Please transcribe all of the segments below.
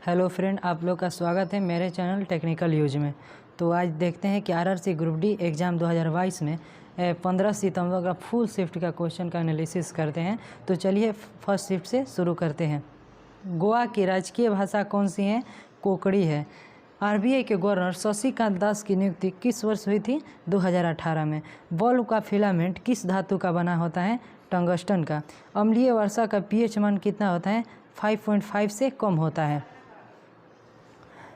Hello friend, आप लोग का स्वागत है मेरे चैनल टेक्निकल यूज में। तो आज देखते हैं कि आरआरसी ग्रुप डी एग्ज़ाम 2022 में 15 सितंबर का फुल शिफ्ट का क्वेश्चन का एनालिसिस करते हैं। तो चलिए फर्स्ट शिफ्ट से शुरू करते हैं। गोवा की राजकीय भाषा कौन सी है? कोंकणी है। आरबीआई के गवर्नर शशिकांत दास की नियुक्ति किस वर्ष हुई थी? 2018 में। बल्ब का फिलामेंट किस धातु का बना होता है? टंगस्टन का। अम्लीय वर्षा का पीएच मान कितना होता है? 5.5 से कम होता है।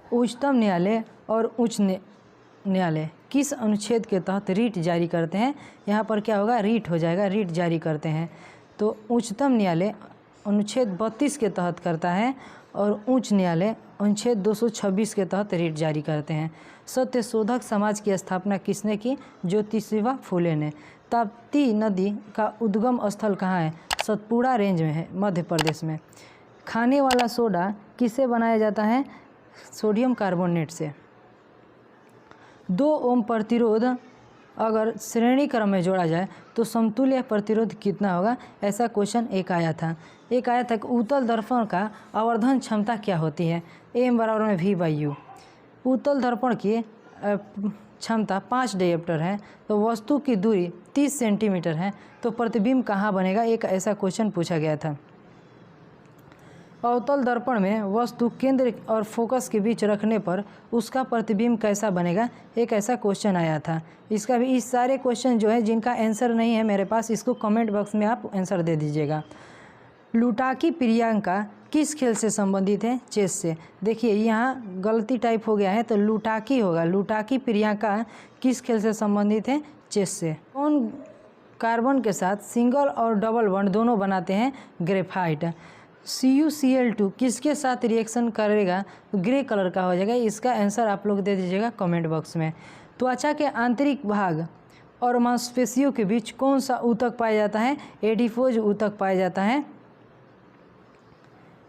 उच्चतम न्यायालय और उच्च न्यायालय किस अनुच्छेद के तहत रीट जारी करते हैं? यहाँ पर क्या होगा? रीट हो जाएगा, रीट जारी करते हैं। तो उच्चतम न्यायालय अनुच्छेद 32 के तहत करता है और उच्च न्यायालय अनुच्छेद 226 के तहत रीट जारी करते हैं। सत्यशोधक समाज की स्थापना किसने की? ज्योतिबा फुले ने। ताप्ती नदी का उद्गम स्थल कहाँ है? सतपुड़ा रेंज में है, मध्य प्रदेश में। खाने वाला सोडा किससे बनाया जाता है? सोडियम कार्बोनेट से। 2 ओम प्रतिरोध अगर श्रेणी क्रम में जोड़ा जाए तो समतुल्य प्रतिरोध कितना होगा? ऐसा क्वेश्चन एक आया था कि उत्तल दर्पण का आवर्धन क्षमता क्या होती है? एम बराबर में V/U। उत्तल दर्पण की क्षमता 5 डायोप्टर है, तो वस्तु की दूरी 30 सेंटीमीटर है, तो प्रतिबिंब कहाँ बनेगा? एक ऐसा क्वेश्चन पूछा गया था। अवतल दर्पण में वस्तु केंद्र और फोकस के बीच रखने पर उसका प्रतिबिंब कैसा बनेगा? एक ऐसा क्वेश्चन आया था। इसका भी इस सारे क्वेश्चन जो है जिनका आंसर नहीं है मेरे पास, इसको कमेंट बॉक्स में आप आंसर दे दीजिएगा। लुटाकी प्रियंका किस खेल से संबंधित है? चेस से। देखिए यहाँ गलती टाइप हो गया है, तो लुटाकी होगा। लुटाकी प्रियंका किस खेल से संबंधित है? चेस से। कौन कार्बन के साथ सिंगल और डबल बॉन्ड दोनों बनाते हैं? ग्रेफाइट। CuCl2 किसके साथ रिएक्शन करेगा? ग्रे कलर का हो जाएगा। इसका आंसर आप लोग दे दीजिएगा कमेंट बॉक्स में। त्वचा के आंतरिक भाग और मांसपेशियों के बीच कौन सा ऊतक पाया जाता है? एडिपोज ऊतक पाया जाता है।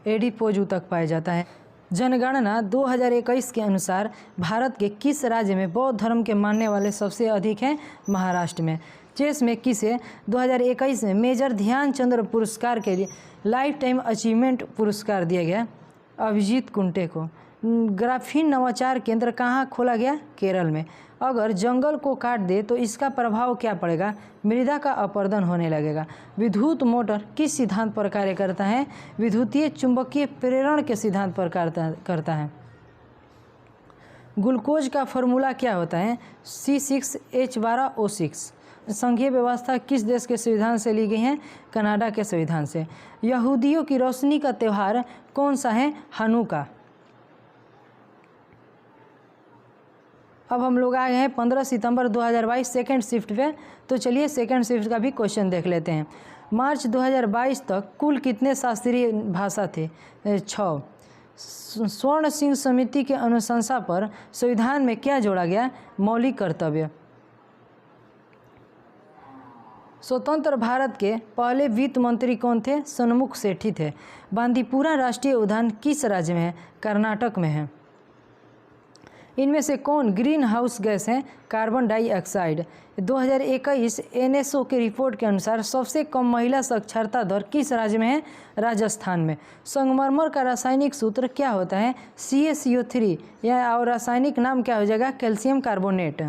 एडिपोज ऊतक पाया जाता है। जनगणना 2021 के अनुसार भारत के किस राज्य में बौद्ध धर्म के मानने वाले सबसे अधिक हैं? महाराष्ट्र में। चेस में किसे 2021 में मेजर ध्यानचंद पुरस्कार के लिए लाइफ टाइम अचीवमेंट पुरस्कार दिया गया? अभिजीत कुंटे को। ग्राफीन नवाचार केंद्र कहाँ खोला गया? केरल में। अगर जंगल को काट दे तो इसका प्रभाव क्या पड़ेगा? मृदा का अपरदन होने लगेगा। विद्युत मोटर किस सिद्धांत पर कार्य करता है? विद्युतीय चुंबकीय प्रेरण के सिद्धांत पर करता है। ग्लूकोज का फॉर्मूला क्या होता है? C6H12O6। संघीय व्यवस्था किस देश के संविधान से ली गई है? कनाडा के संविधान से। यहूदियों की रोशनी का त्यौहार कौन सा है? हनुका। अब हम लोग आए हैं 15 सितंबर 2022 सेकेंड शिफ्ट पे। तो चलिए सेकेंड शिफ्ट का भी क्वेश्चन देख लेते हैं। मार्च 2022 तक कुल कितने शास्त्रीय भाषा थे? 6। स्वर्ण सिंह समिति के अनुशंसा पर संविधान में क्या जोड़ा गया? मौलिक कर्तव्य। स्वतंत्र भारत के पहले वित्त मंत्री कौन थे? सन्मुख सेठी थे। बांदीपुरा राष्ट्रीय उद्यान किस राज्य में है? कर्नाटक में है। इनमें से कौन ग्रीन हाउस गैस है? Carbon dioxide. 2021 NSO की रिपोर्ट के अनुसार सबसे कम महिला साक्षरता दर किस राज्य में है? राजस्थान में। संगमरमर का रासायनिक सूत्र क्या होता है? CaCO3 या और रासायनिक नाम क्या हो जाएगा? Calcium carbonate.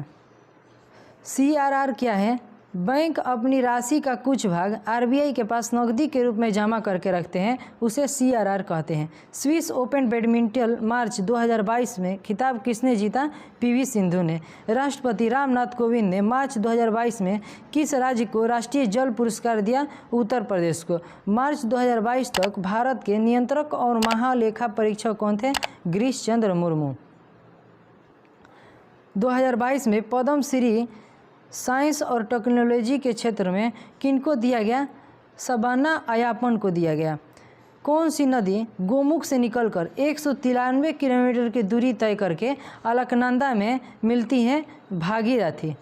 CRR क्या है? बैंक अपनी राशि का कुछ भाग आरबीआई के पास नकदी के रूप में जमा करके रखते हैं, उसे CRR कहते हैं। स्विस ओपन बैडमिंटन मार्च 2022 में खिताब किसने जीता? PV सिंधु ने। राष्ट्रपति रामनाथ कोविंद ने मार्च 2022 में किस राज्य को राष्ट्रीय जल पुरस्कार दिया? उत्तर प्रदेश को। मार्च 2022 तक भारत के नियंत्रक और महालेखा परीक्षक कौन थे? गिरीश चंद्र मुर्मू। 2022 में पद्म श्री साइंस और टेक्नोलॉजी के क्षेत्र में किनको दिया गया? शबाना अय्यप्पन को दिया गया। कौन सी नदी गोमुख से निकलकर 193 किलोमीटर की दूरी तय करके अलकनंदा में मिलती है? भागीरथी।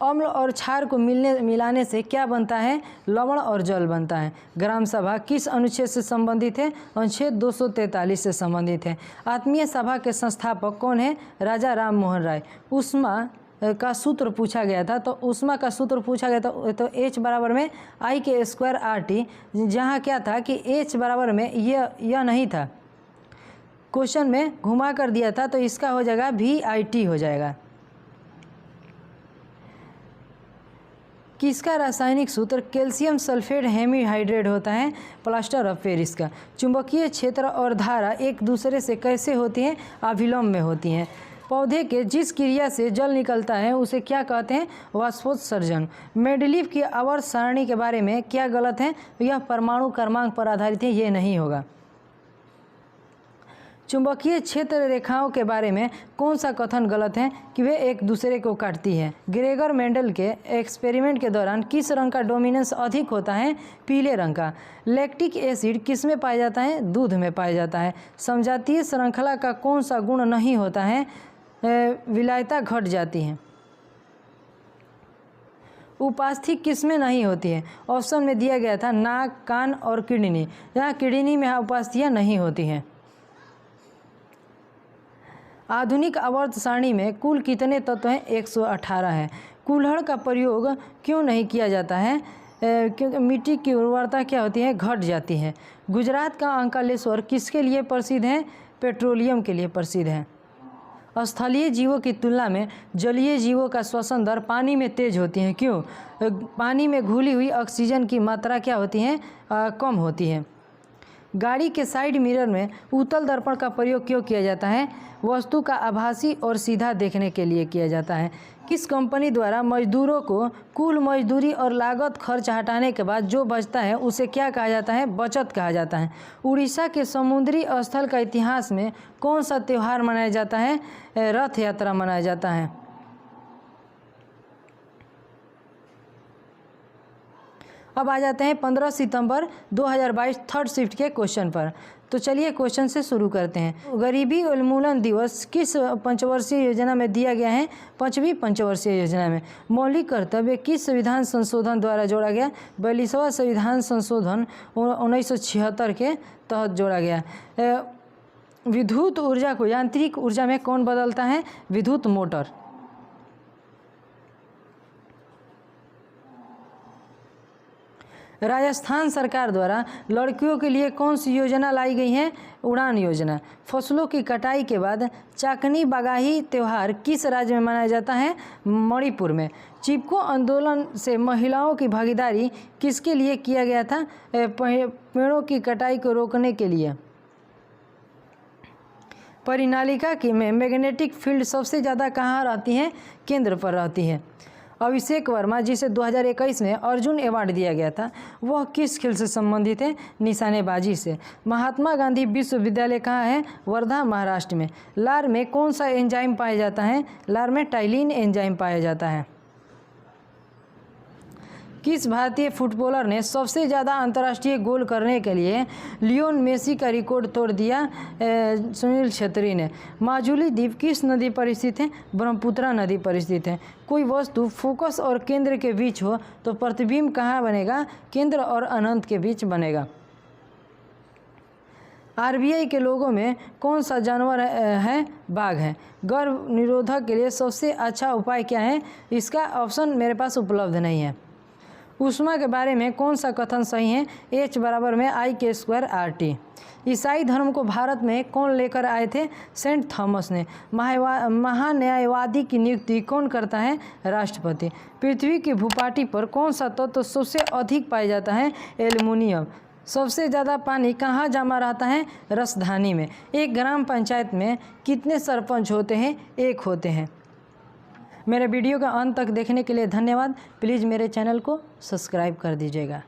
अम्ल और क्षार को मिलाने से क्या बनता है? लवण और जल बनता है। ग्राम सभा किस अनुच्छेद से संबंधित है? अनुच्छेद 243 से संबंधित है। आत्मीय सभा के संस्थापक कौन है? राजा राम मोहन राय। ऊष्मा का सूत्र पूछा गया था, तो ऊष्मा का सूत्र पूछा गया था, तो H बराबर में I² RT, जहाँ क्या था कि H बराबर में यह नहीं था, क्वेश्चन में घुमा कर दिया था, तो इसका हो जाएगा VIT हो जाएगा। किसका रासायनिक सूत्र कैल्शियम सल्फेट हेमीहाइड्रेट होता है? प्लास्टर ऑफ पेरिस का। चुंबकीय क्षेत्र और धारा एक दूसरे से कैसे होती हैं? अभिलंब में होती हैं। पौधे के जिस क्रिया से जल निकलता है उसे क्या कहते हैं? वाष्पोत्सर्जन। मेंडलीव की आवर्त सारणी के बारे में क्या गलत है? यह परमाणु क्रमांक पर आधारित है, ये नहीं होगा। चुंबकीय क्षेत्र रेखाओं के बारे में कौन सा कथन गलत है? कि वे एक दूसरे को काटती है। ग्रेगर मेंडल के एक्सपेरिमेंट के दौरान किस रंग का डोमिनेंस अधिक होता है? पीले रंग का। लैक्टिक एसिड किस में पाया जाता है? दूध में पाया जाता है। समजातीय श्रृंखला का कौन सा गुण नहीं होता है? विलायता घट जाती है। उपास्थि किस में नहीं होती है? ऑप्शन में दिया गया था नाक, कान और किडनी। यहाँ किडनी में उपास्थियाँ नहीं होती हैं। आधुनिक आवर्त सारणी में कुल कितने तत्व हैं? 118 है। कुल्हड़ का प्रयोग क्यों नहीं किया जाता है? क्योंकि मिट्टी की उर्वरता क्या होती है? घट जाती है। गुजरात का अंकलेश्वर किसके लिए प्रसिद्ध है? पेट्रोलियम के लिए प्रसिद्ध है। स्थलीय जीवों की तुलना में जलीय जीवों का श्वसन दर पानी में तेज होती है, क्यों? पानी में घुली हुई ऑक्सीजन की मात्रा क्या होती है? कम होती है। गाड़ी के साइड मिरर में उत्तल दर्पण का प्रयोग क्यों किया जाता है? वस्तु का आभासी और सीधा देखने के लिए किया जाता है। किस कंपनी द्वारा मजदूरों को कुल मजदूरी और लागत खर्च हटाने के बाद जो बचता है उसे क्या कहा जाता है? बचत कहा जाता है। उड़ीसा के समुद्री स्थल का इतिहास में कौन सा त्यौहार मनाया जाता है? रथ यात्रा मनाया जाता है। अब आ जाते हैं 15 सितंबर 2022 थर्ड शिफ्ट के क्वेश्चन पर। तो चलिए क्वेश्चन से शुरू करते हैं। गरीबी उन्मूलन दिवस किस पंचवर्षीय योजना में दिया गया है? 5वीं पंचवर्षीय योजना में। मौलिक कर्तव्य किस संविधान संशोधन द्वारा जोड़ा गया? 42वां संविधान संशोधन 1976 के तहत जोड़ा गया। विद्युत ऊर्जा को यांत्रिक ऊर्जा में कौन बदलता है? विद्युत मोटर। राजस्थान सरकार द्वारा लड़कियों के लिए कौन सी योजना लाई गई है? उड़ान योजना। फसलों की कटाई के बाद चाकनी बागाही त्यौहार किस राज्य में मनाया जाता है? मणिपुर में। चिपको आंदोलन से महिलाओं की भागीदारी किसके लिए किया गया था? पेड़ों की कटाई को रोकने के लिए। परिनालिका की में मैग्नेटिक फील्ड सबसे ज़्यादा कहाँ रहती है? केंद्र पर रहती है। अभिषेक वर्मा जिसे 2021 में अर्जुन अवार्ड दिया गया था, वह किस खेल से संबंधित है? निशानेबाजी से। महात्मा गांधी विश्वविद्यालय कहाँ है? वर्धा, महाराष्ट्र में। लार में कौन सा एंजाइम पाया जाता है? लार में टाइलिन एंजाइम पाया जाता है। किस भारतीय फुटबॉलर ने सबसे ज़्यादा अंतर्राष्ट्रीय गोल करने के लिए लियोन मेसी का रिकॉर्ड तोड़ दिया? सुनील छेत्री ने। माजुली द्वीप किस नदी पर स्थित है? ब्रह्मपुत्रा नदी पर स्थित है। कोई वस्तु फोकस और केंद्र के बीच हो तो प्रतिबिंब कहाँ बनेगा? केंद्र और अनंत के बीच बनेगा। आरबीआई के लोगों में कौन सा जानवर है? बाघ है। गर्भ निरोधक के लिए सबसे अच्छा उपाय क्या है? इसका ऑप्शन मेरे पास उपलब्ध नहीं है। ऊष्मा के बारे में कौन सा कथन सही है? H बराबर में I² RT। ईसाई धर्म को भारत में कौन लेकर आए थे? सेंट थॉमस ने। महान्यायवादी की नियुक्ति कौन करता है? राष्ट्रपति। पृथ्वी की भूपाटी पर कौन सा तत्व सबसे अधिक पाया जाता है? एल्युमिनियम। सबसे ज़्यादा पानी कहाँ जमा रहता है? रसधानी में। एक ग्राम पंचायत में कितने सरपंच होते हैं? 1 होते हैं। मेरे वीडियो का अंत तक देखने के लिए धन्यवाद। प्लीज़ मेरे चैनल को सब्सक्राइब कर दीजिएगा।